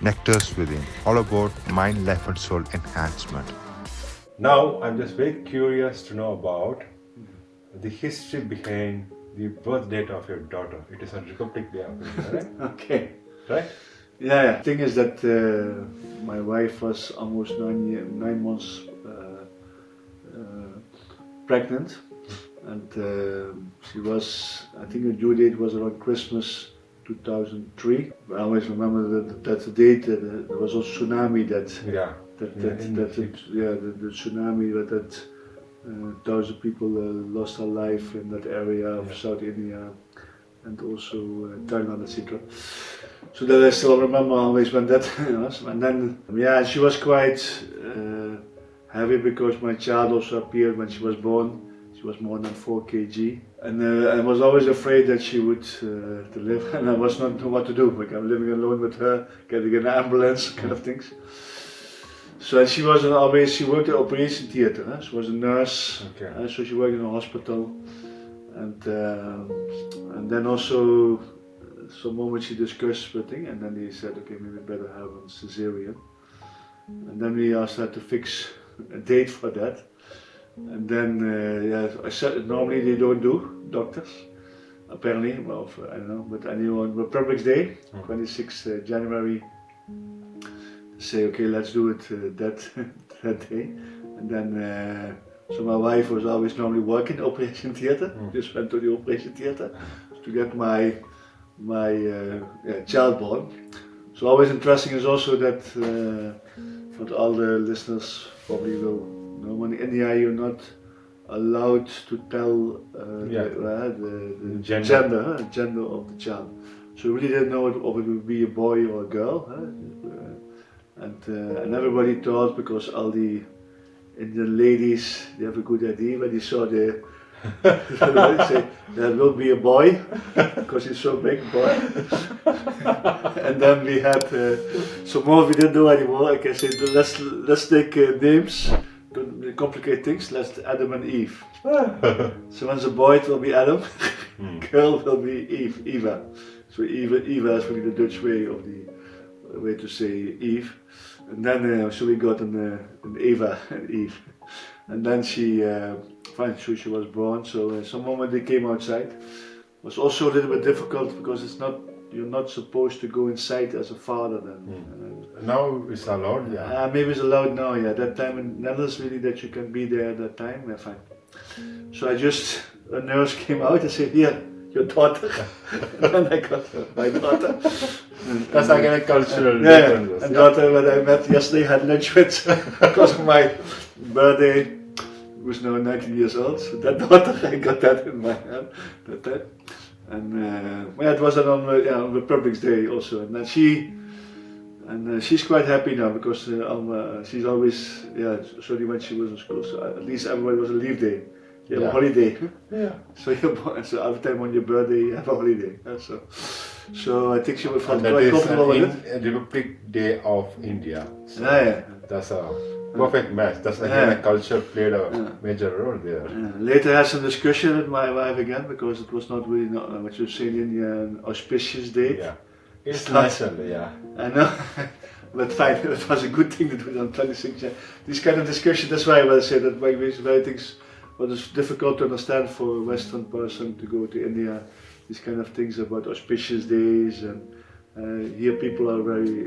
Nectars Within, all about mind, life, and soul enhancement. Now, I'm just very curious to know about the history behind the birth date of your daughter. It is on Republic Day of India, right? Okay. Right? Yeah. Thing is that my wife was almost 9 months pregnant, and she was. I think the due date was around Christmas 2003. I always remember that the date. There was also tsunami that. Yeah. The tsunami that 1,000 people lost their life in that area of South India, and also Thailand, etc. So that I still remember always when that was. And then, she was quite heavy because my child also appeared when she was born. She was more than 4 kg. And I was always afraid that she would deliver, and I was not know what to do. Like I'm living alone with her, getting an ambulance, kind of things. So she was she worked at operation theater. She was a nurse, so she worked in a hospital. And then also some moments she discussed with thing, and then they said, okay, maybe better have a cesarean. And then we asked her to fix a date for that. And then I said normally they don't do doctors, apparently. Well, I don't know, but anyway, on Republic Day, 26 January. Say okay, let's do it that day, and then so my wife was always normally working in operation theater. Just went to the operation theater to get my child born. So always interesting is also that for all the listeners probably will know, in India you're not allowed to tell the gender of the child. So we really didn't know if it would be a boy or a girl. And everybody thought, because all the Indian ladies, they have a good idea when they saw they say there will be a boy because he's so big, boy. And then we had some more we didn't know anymore. I can say let's take names, don't complicate things. Let's Adam and Eve. So when the boy it will be Adam, girl will be Eva. So Eva is really the Dutch way to say Eve. And then so we got an Eva and Eve, and then she was born. So some moment they came outside. It was also a little bit difficult because you're not supposed to go inside as a father then. Now it's allowed. Yeah. Maybe it's allowed now. Yeah, that time in Netherlands really that you can be there at that time. Yeah, fine. So a nurse came out and said, "Here, your daughter." And I got my daughter. That's again a cultural difference. And daughter that I met yesterday had lunch with because of my birthday, who's now 19 years old. So that daughter, I got that in my hand. And it was on Republic Day also. And then she's quite happy now because she's always sorry when she was in school. So at least everybody was a leave day. You have a holiday. Yeah. So every time on your birthday you have a holiday. So I think she would feel quite comfortable with it. Republic Day of India. So that's a perfect match. That's again a culture played a major role there. Later I had some discussion with my wife again because it was not really what you say in India, an auspicious date. Yeah. It's natural, yeah. I know. But fine, it was a good thing to do it on 26 January. This kind of discussion, that's why I will say that maybe it's very things what is difficult to understand for a Western person to go to India. These kind of things about auspicious days, and here people are very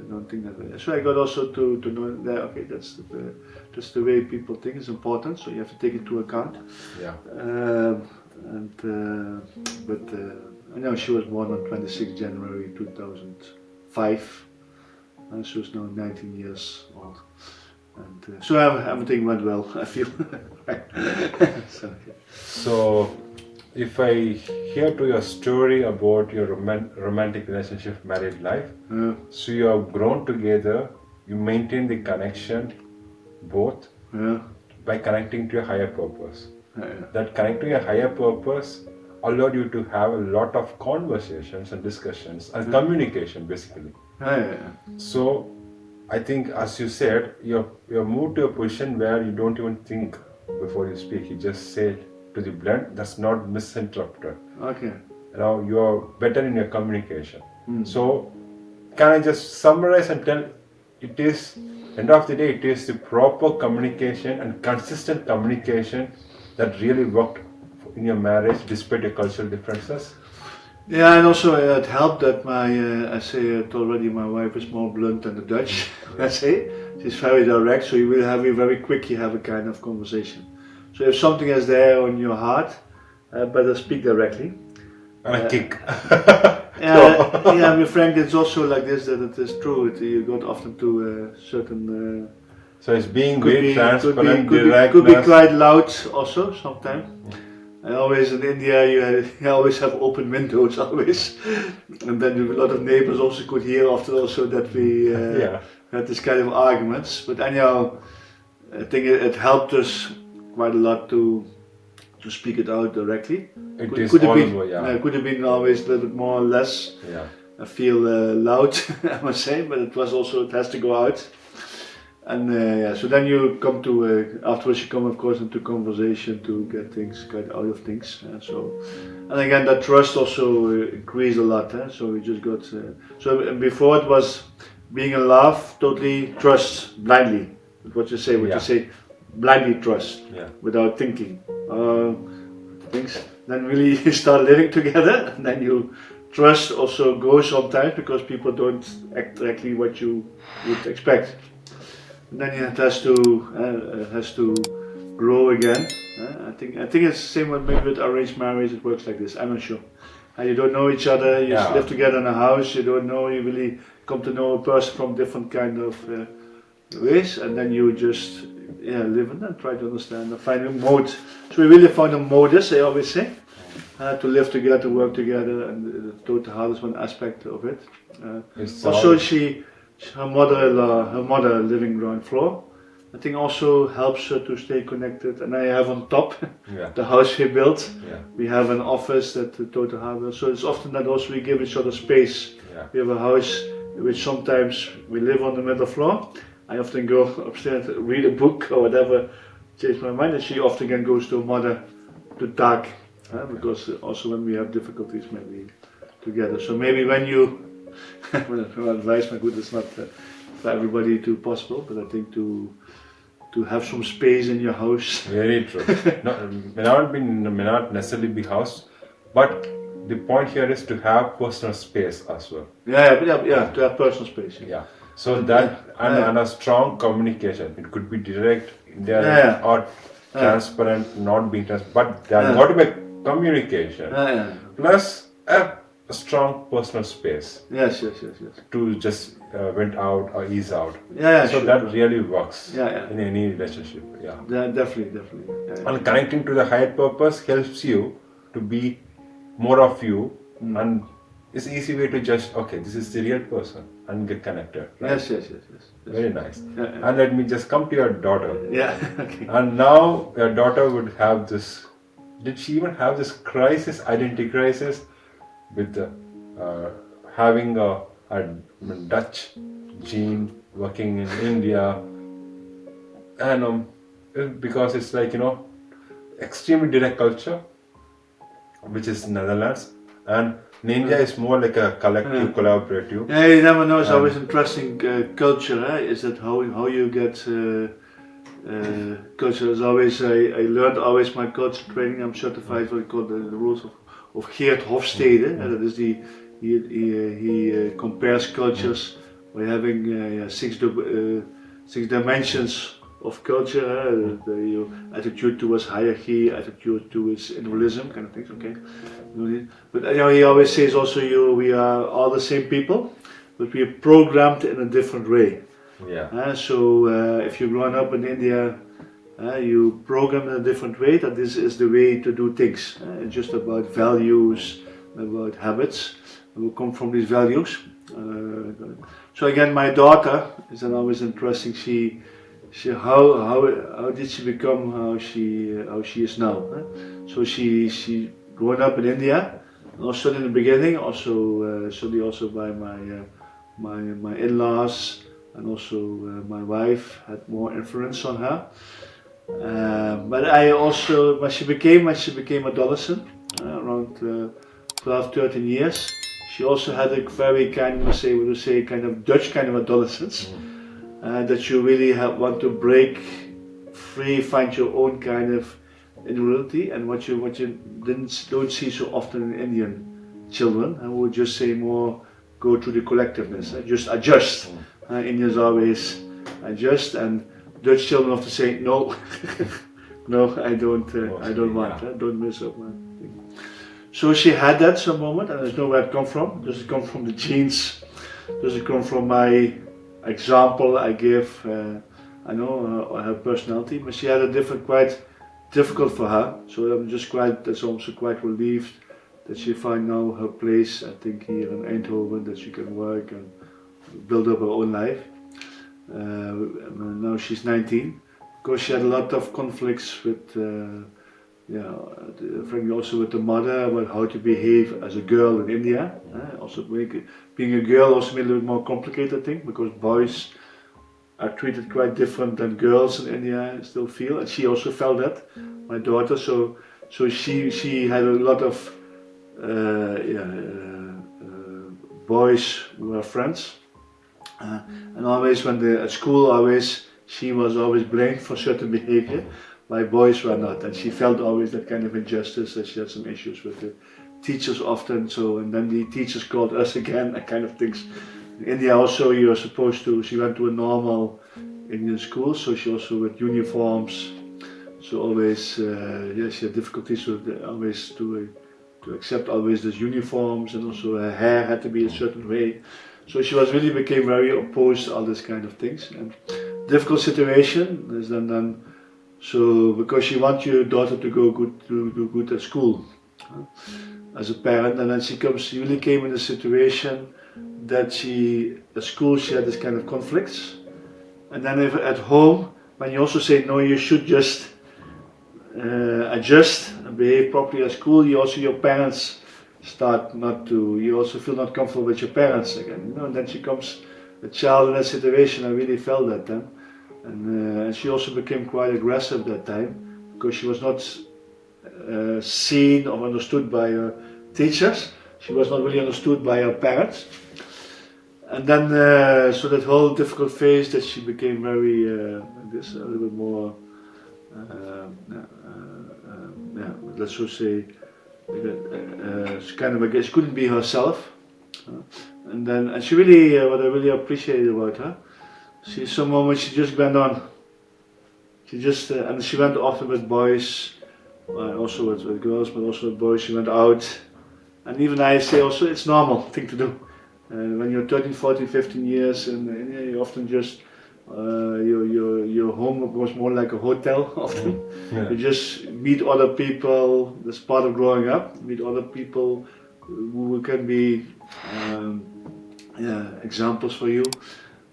don't think that way. So I got also to know that okay, that's the way people think is important. So you have to take it into account. Yeah. But I know she was born on 26 January 2005, and she was now 19 years old. And so everything went well, I feel. So, if I hear to your story about your romantic relationship, married life, so you have grown together, you maintain the connection, both, by connecting to a higher purpose. That connecting to a higher purpose allowed you to have a lot of conversations and discussions and communication, basically. So, I think, as you said, you're moved to a position where you don't even think before you speak. You just say to the blend. That's not misinterpreted. Okay. Now you are better in your communication. So can I just summarize and tell it is, end of the day, it is the proper communication and consistent communication that really worked in your marriage despite your cultural differences? Yeah, and also it helped that I say it already, my wife is more blunt than the Dutch, I say. She's very direct, so you will have a very quickly have a kind of conversation. So if something is there on your heart, better speak directly. And a kick. Yeah, I mean, Frank, it's also like this, that it is true. You got often to certain... So it's being could very be, transparent, could direct. be quite loud also sometimes. I always in India you always have open windows always, and then a lot of neighbors also could hear after also that we had this kind of arguments. But anyhow, I think it helped us quite a lot to speak it out directly. It could have been always a little bit more or less. Yeah. I feel loud, I must say, but it has to go out. And so then you come to afterwards you come of course into conversation to get things out of things. And again that trust also increased a lot. So we just got so before it was being in love, totally trust blindly. What you say, blindly trust without thinking things. Then really you start living together, and then you trust also goes sometimes because people don't act exactly what you would expect. And then it has to grow again. I think it's the same maybe with arranged marriage. It works like this. I'm not sure. You don't know each other. You live together in a house. You don't know. You really come to know a person from different kind of ways, and then you just live in and try to understand and find a mode. So we really found a modus. I always say to live together, to work together, and the total heart is one aspect of it. Also, her mother living ground floor, I think also helps her to stay connected. And I have on top the house we built. We have an office that the total hardware. So it's often that also we give each other space. We have a house which sometimes we live on the middle floor. I often go upstairs, read a book or whatever, change my mind, and she often again goes to her mother to talk, because also when we have difficulties maybe together. So maybe when you advice, my good, it's not for everybody too possible, but I think to have some space in your house. Very true. May not necessarily be house, but the point here is to have personal space as well. To have personal space. So that and a strong communication. It could be direct, indirect, or transparent, not being transparent, but there got to be communication. Plus a strong personal space. Yes. To just vent out or ease out. So sure, that really works in any relationship. Definitely. And connecting to the higher purpose helps you to be more of you, and it's an easy way to just this is the real person and get connected. Right? Yes. Very nice. And let me just come to your daughter. Okay. And now your daughter would have this. Did she even have this identity crisis, with having a Dutch gene working in India, and because it's like extremely direct culture, which is Netherlands, and in India it's more like a collective, collaborative. You never know. It's always interesting culture. Is that how you get culture? Is always I learned always my culture training. I'm certified what we call the rules of Geert Hofstede. That is he compares cultures by having six dimensions of culture. Your attitude towards hierarchy, attitude towards individualism, kind of things. Okay, but he always says also we are all the same people, but we are programmed in a different way. So if you're growing up in India, you program in a different way, that this is the way to do things. It's just about values, about habits, and we come from these values. So again, my daughter is always interesting. How did she become how she is now? So she growing up in India, also in the beginning, also certainly also by my in-laws, and also my wife had more influence on her. But I also, when she became adolescent, around 12, 13 years, she also had a very kind of Dutch kind of adolescence, that you really want to break free, find your own kind of individuality, and what you don't see so often in Indian children. I would just say more go to the collectiveness, just adjust. Indians always adjust, and Dutch children often say no, no, I don't want, don't mess up my thing. So she had that some moment, and I don't know where it come from. Does it come from the genes? Does it come from my example I give? I know her personality, but she had a quite difficult for her. So that's also quite relieved that she find now her place, I think, here in Eindhoven, that she can work and build up her own life. Now she's 19, because she had a lot of conflicts with, frankly also with the mother, about how to behave as a girl in India. Also being a girl also made it a little bit more complicated, I think, because boys are treated quite different than girls in India, I still feel, and she also felt that, my daughter, so she had a lot of boys who were friends, and always at school, she was always blamed for certain behavior, while boys were not, and she felt always that kind of injustice, that she had some issues with the teachers often, and then the teachers called us again, that kind of things. In India also, she went to a normal Indian school, so she also with uniforms, so always, she had difficulties with always to accept always these uniforms, and also her hair had to be a certain way. So she became very opposed to all these kind of things. And difficult situation is then so because she wants your daughter to do good at school as a parent, and then she really came in a situation that at school she had this kind of conflicts, and then at home, when you also say no, you should just adjust and behave properly at school, your parents start you also feel not comfortable with your parents again, and then she comes a child in that situation. I really felt that then, and she also became quite aggressive that time, because she was not seen or understood by her teachers. She was not really understood by her parents, and then so that whole difficult phase that she became very a little bit more let's just say she couldn't be herself, and she really what I really appreciated about her, some moments she just went on. She just and she went often with boys, also with girls, but also with boys. She went out, and even I say also it's normal thing to do. When you're 13, 14, 15 years, and you often just your home was more like a hotel often. You just meet other people. That's part of growing up. Meet other people who can be examples for you,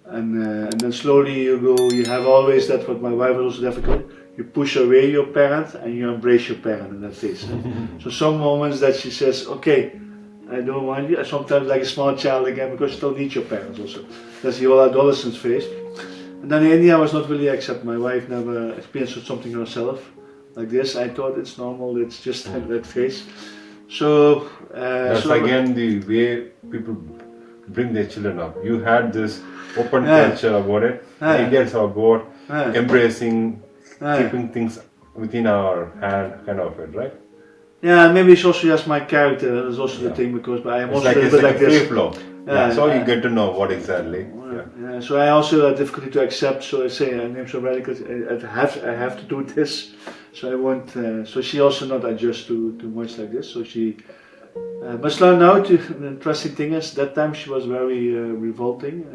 and then slowly you have always that, what my wife was also difficult, you push away your parent and you embrace your parent in that phase. So some moments that she says, okay, I don't want you, sometimes like a small child again, because you still need your parents also. That's the whole adolescence phase. And then in India I was not really accept. My wife never experienced something herself like this. I thought it's normal, it's just that phase. So that's again the way people bring their children up. You had this open culture about it. The Indians are about embracing, keeping things within our hand, kind of it, right? Yeah, maybe it's also just my character. That's also the thing, because I am also a little bit like this. Flow. So you get to know what exactly. So I also have difficulty to accept. So I say I'm so radical. I have to do this. So I want. So she also not adjust to much like this. So she. But now, the interesting thing is that time she was very revolting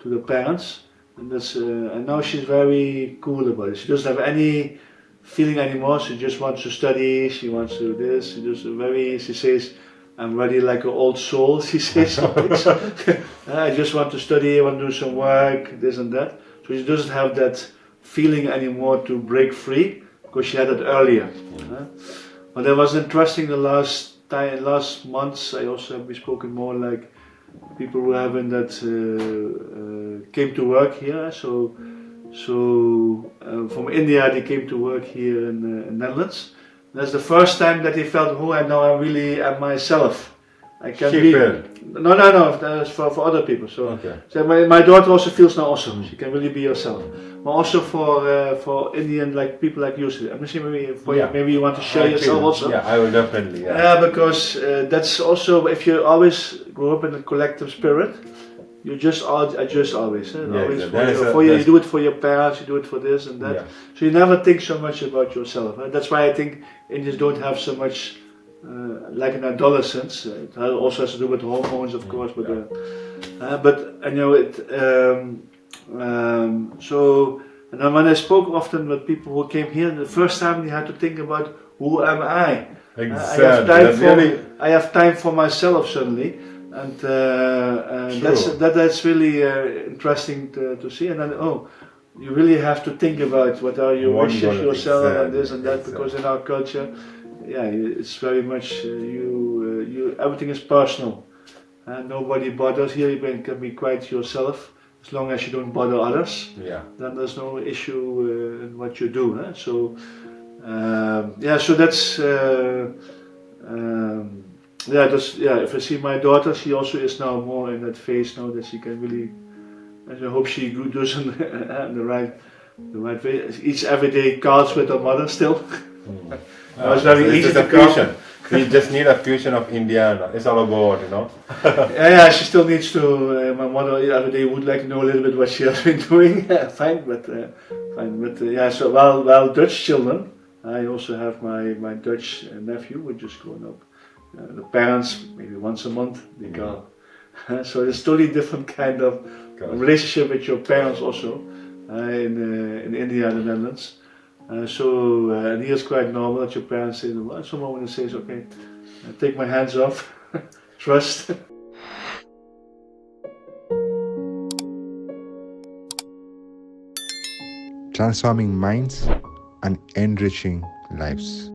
to the parents, and and now she's very cool about it. She doesn't have any feeling anymore. She just wants to study. She wants to do this. She says, I'm ready like an old soul. She says something. I just want to study. I want to do some work, this and that. So she doesn't have that feeling anymore to break free, because she had it earlier. But it was interesting the last months. I also have spoken more like people who haven't that came to work here. So from India they came to work here in Netherlands. That's the first time that they felt, oh, I know I really am myself. I can She be. felt. No. That's for other people. So, Okay. so my daughter also feels now also. She can really be herself. But also for Indian like people like you. I'm just saying maybe you want to share I yourself feel- also. Yeah, I will definitely. Yeah. Yeah, because that's also if you always grow up in a collective spirit, you just adjust always. Always yeah, you do it for your parents, you do it for this and that. Yeah. So you never think so much about yourself. That's why I think Indians don't have so much like an adolescence. It also has to do with hormones, of course, but you know it. So and then when I spoke often with people who came here, the first time they had to think about who am I. Exactly. I have time for myself suddenly, and that's really interesting to see. And then you really have to think about what are your What you wishes gonna yourself think, and this and that, exactly. because in our culture, it's very much you everything is personal, and nobody bothers here. You can be quite yourself as long as you don't bother others. Yeah. Then there's no issue in what you do. So. So that's if I see my daughter, she also is now more in that phase now that she can really, and I hope she does in the right way. Eats every day cards with her mother still. It's very easy It's a to come. fusion. We just need a fusion of India. It's all about, you know. She still needs to. My mother every day would like to know a little bit what she has been doing. Fine. So while Dutch children, I also have my Dutch nephew, which is grown up. The parents maybe once a month they go. So it's totally different kind of relationship with your parents also in India and the Netherlands. And here it's quite normal that your parents say, well, someone when says, okay, take my hands off, trust. Transforming minds and enriching lives.